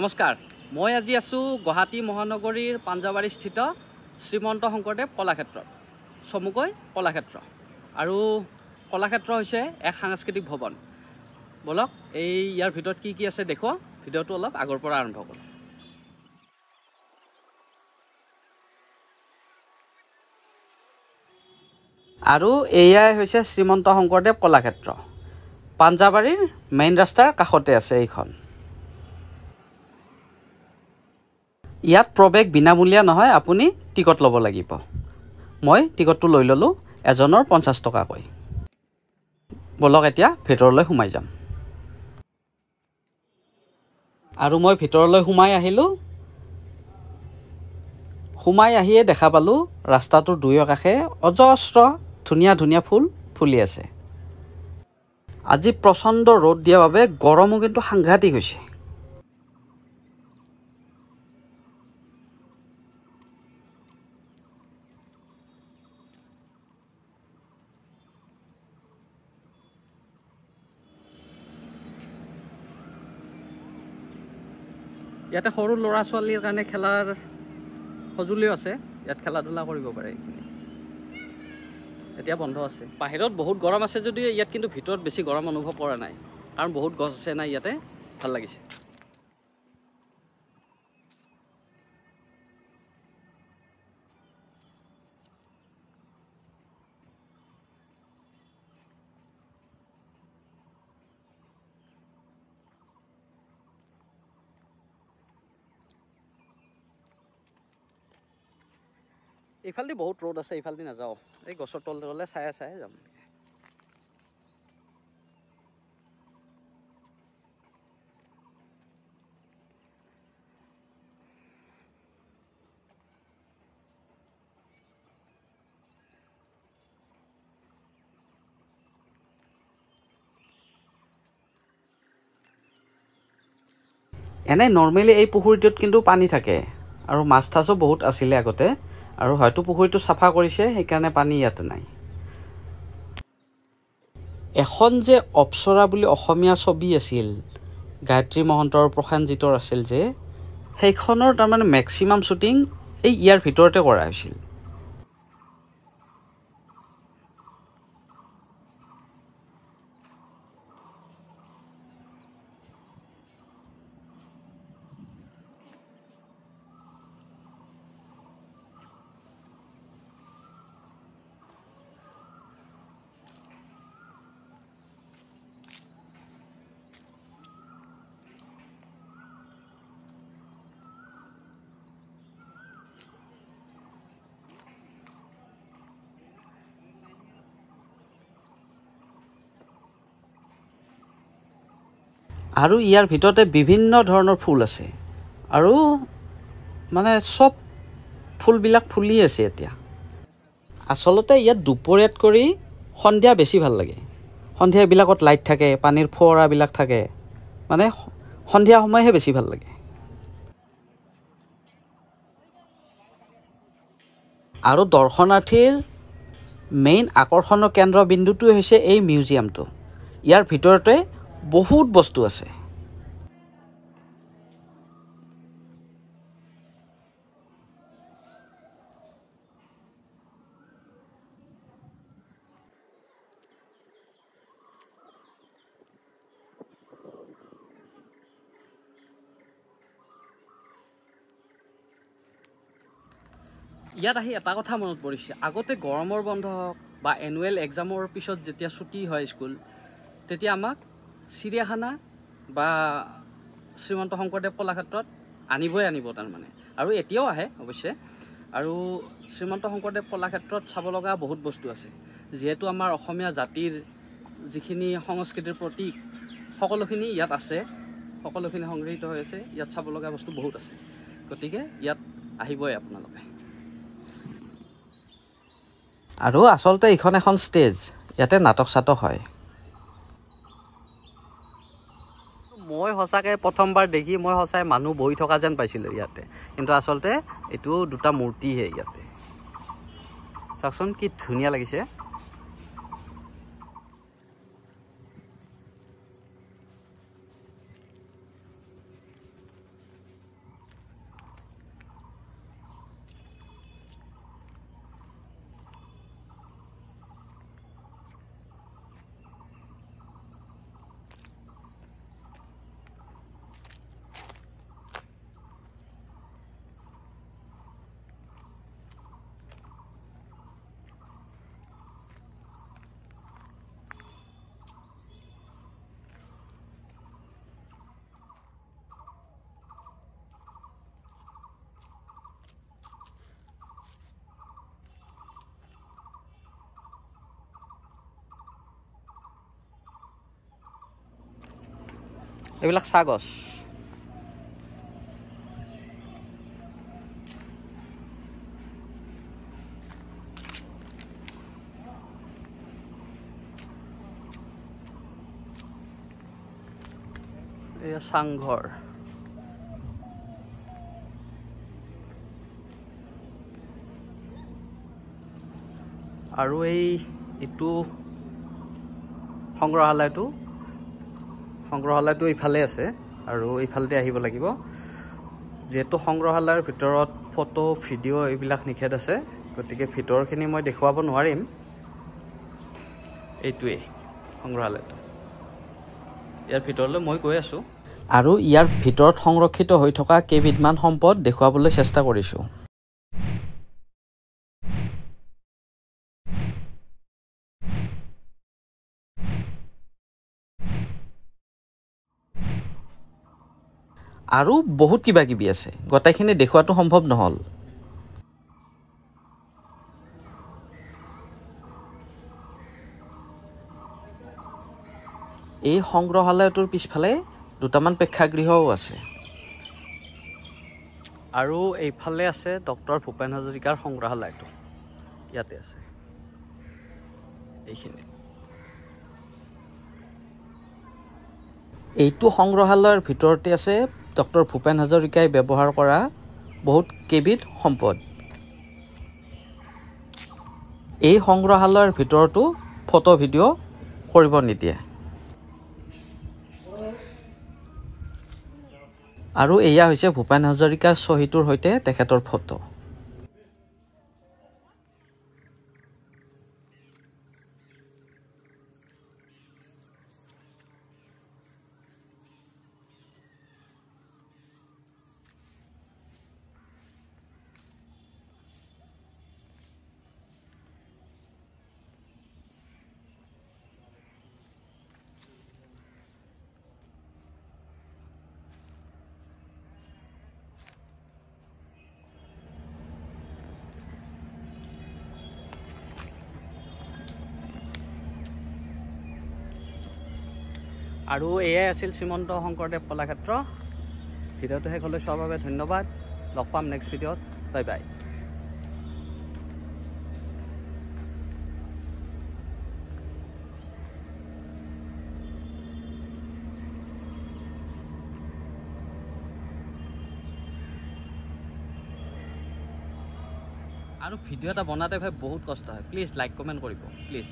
নমস্কাৰ, মই আজি আছোঁ গুৱাহাটী মহানগৰীৰ পাঞ্জাবাৰীস্থিত শ্ৰীমন্ত শংকৰদেৱ কলাক্ষেত্ৰত, চমুকৈ কলাক্ষেত্ৰ। আৰু কলাক্ষেত্ৰ হৈছে এক সাংস্কৃতিক ভৱন। বলক ইয়াৰ ভিতৰত কি আছে দেখুৱা, ভিডিঅ'টো অলপ আগৰ পৰা আৰম্ভ কৰোঁ। আৰু এয়াই হৈছে শ্ৰীমন্ত শংকৰদেৱ কলাক্ষেত্ৰ। পাঞ্জাবাৰীৰ মেইন ৰাস্তাৰ কাষতে আছে এইখন। ইয়াত প্ৰৱেশ বিনামূলীয়া নহয়, আপুনি টিকট ল'ব লাগিব। মই টিকটটো লৈ ল'লোঁ, এজনৰ 50 টকাকৈ। বলক এতিয়া ভিতৰলৈ সোমাই যাম। আৰু মই ভিতৰলৈ সোমাই আহিলোঁ। সোমাই আহিয়ে দেখা পালোঁ ৰাস্তাটোৰ দুয়ো কাষে অজস্ৰ ধুনীয়া ধুনীয়া ফুল ফুলি আছে। আজি প্ৰচণ্ড ৰ'দ দিয়াৰ বাবে গৰমো কিন্তু সাংঘাতিক হৈছে। ইয়াতে সৰু ল'ৰা ছোৱালীৰ কাৰণে খেলাৰ সঁজুলিও আছে, ইয়াত খেলা ধূলা কৰিব পাৰে। এতিয়া বন্ধ আছে। বাহিৰত বহুত গৰম আছে যদিও ইয়াত কিন্তু ভিতৰত বেছি গৰম অনুভৱ কৰা নাই, কাৰণ বহুত গছ আছে নাই ইয়াতে, ভাল লাগিছে। এইফালেদি বহুত ৰ'দ আছে, এইফালেদি নাযাওঁ, এই গছৰ তলে চাই যাম। এনে নৰ্মেলি এই পুখুৰীটোত কিন্তু পানী থাকে আৰু মাছ ঠাচো বহুত আছিলে আগতে, আৰু হয়তো পুখুৰীটো চাফা কৰিছে, সেইকাৰণে পানী ইয়াতে নাই। এখন যে অপ্সৰা বুলি অসমীয়া ছবি আছিল, গায়ত্ৰী মহন্তৰ প্ৰসেনজিতৰ আছিল যে, সেইখনৰ তাৰমানে মেক্সিমাম শ্বুটিং এই ইয়াৰ ভিতৰতে কৰা হৈছিল। আৰু ইয়াৰ ভিতৰতে বিভিন্ন ধৰণৰ ফুল আছে, আৰু মানে চব ফুলবিলাক ফুলি আছে এতিয়া। আচলতে ইয়াত দুপৰীয়াত কৰি সন্ধিয়া বেছি ভাল লাগে। সন্ধিয়া এইবিলাকত লাইট থাকে, পানীৰ ফোৱাৰাবিলাক থাকে, মানে সন্ধিয়া সময়হে বেছি ভাল লাগে। আৰু দৰ্শনাৰ্থীৰ মেইন আকৰ্ষণৰ কেন্দ্ৰবিন্দুটোৱে হৈছে এই মিউজিয়ামটো। ইয়াৰ ভিতৰতে বহুত বস্তু আছে। ইয়াত আহি এটা কথা মনত পৰিছে, আগতে গৰমৰ বন্ধ হওক বা এনুৱেল এক্সামৰ পিছত যেতিয়া ছুটি হয় স্কুল, তেতিয়া আমাক চিৰিয়াখানা বা শ্ৰীমন্ত শংকৰদেৱ কলাক্ষেত্ৰত আনিব তাৰমানে, আৰু এতিয়াও আহে অৱশ্যে। আৰু শ্ৰীমন্ত শংকৰদেৱ কলাক্ষেত্ৰত চাব লগা বহুত বস্তু আছে, যিহেতু আমাৰ অসমীয়া জাতিৰ যিখিনি সংস্কৃতিৰ প্ৰতীক সকলোখিনি ইয়াত আছে, সকলোখিনি সংগৃহীত হৈ আছে। ইয়াত চাব লগা বস্তু বহুত আছে, গতিকে ইয়াত আহিবই আপোনালোকে। আৰু আচলতে এইখন এখন ষ্টেজ, ইয়াতে নাটক চাটক হয়। মই সঁচাকৈ প্ৰথমবাৰ দেখি মই সঁচাই মানুহ বহি থকা যেন পাইছিলোঁ ইয়াতে, কিন্তু আচলতে এইটো দুটা মূৰ্তিহে ইয়াতে। চাওকচোন কি ধুনীয়া লাগিছে। এইবিলাক চাহ গছ। এয়া চাংঘৰ। আৰু এইটো সংগ্ৰহালয়টো ইফালে আছে আৰু ইফালতে আহিব লাগিব। যেহেতু সংগ্ৰহালয়ৰ ভিতৰত ফটো ভিডিঅ' এইবিলাক নিষেধ আছে, গতিকে ভিতৰখিনি মই দেখুৱাব নোৱাৰিম। এইটোৱেই সংগ্ৰহালয়টো, ইয়াৰ ভিতৰলৈ মই গৈ আছোঁ আৰু ইয়াৰ ভিতৰত সংৰক্ষিত হৈ থকা কেইবিধমান সম্পদ দেখুৱাবলৈ চেষ্টা কৰিছোঁ। আৰু বহুত কিবা কিবি আছে, গোটেইখিনি দেখুৱাটো সম্ভৱ নহ'ল। এই সংগ্ৰহালয়টোৰ পিছফালে দুটামান প্ৰেক্ষাগৃহও আছে। আৰু এইফালে আছে ডক্টৰ ভূপেন হাজৰিকাৰ সংগ্ৰহালয়টো, ইয়াতে আছে এইখিনি। এইটো সংগ্ৰহালয়ৰ ভিতৰতে আছে ডক্টৰ ভূপেন হাজৰিকাই ব্যৱহাৰ কৰা বহুত কেইবিধ সম্পদ। এই সংগ্ৰহালয়ৰ ভিতৰতো ফটো ভিডিঅ' কৰিব নিদিয়ে। আৰু এয়া হৈছে ভূপেন হাজৰিকাৰ শ্বহীদৰ সৈতে তেখেতৰ ফটো। আৰু এয়াই আছিল শ্ৰীমন্ত শংকৰদেৱ কলাক্ষেত্ৰ। ভিডিঅ'টো শেষ হ'লে চোৱাৰ বাবে ধন্যবাদ। লগ পাম নেক্সট ভিডিঅ'ত। Bye bye. আৰু ভিডিঅ' এটা বনাওঁতে ভাই বহুত কষ্ট হয়, প্লিজ লাইক কমেণ্ট কৰিব প্লিজ।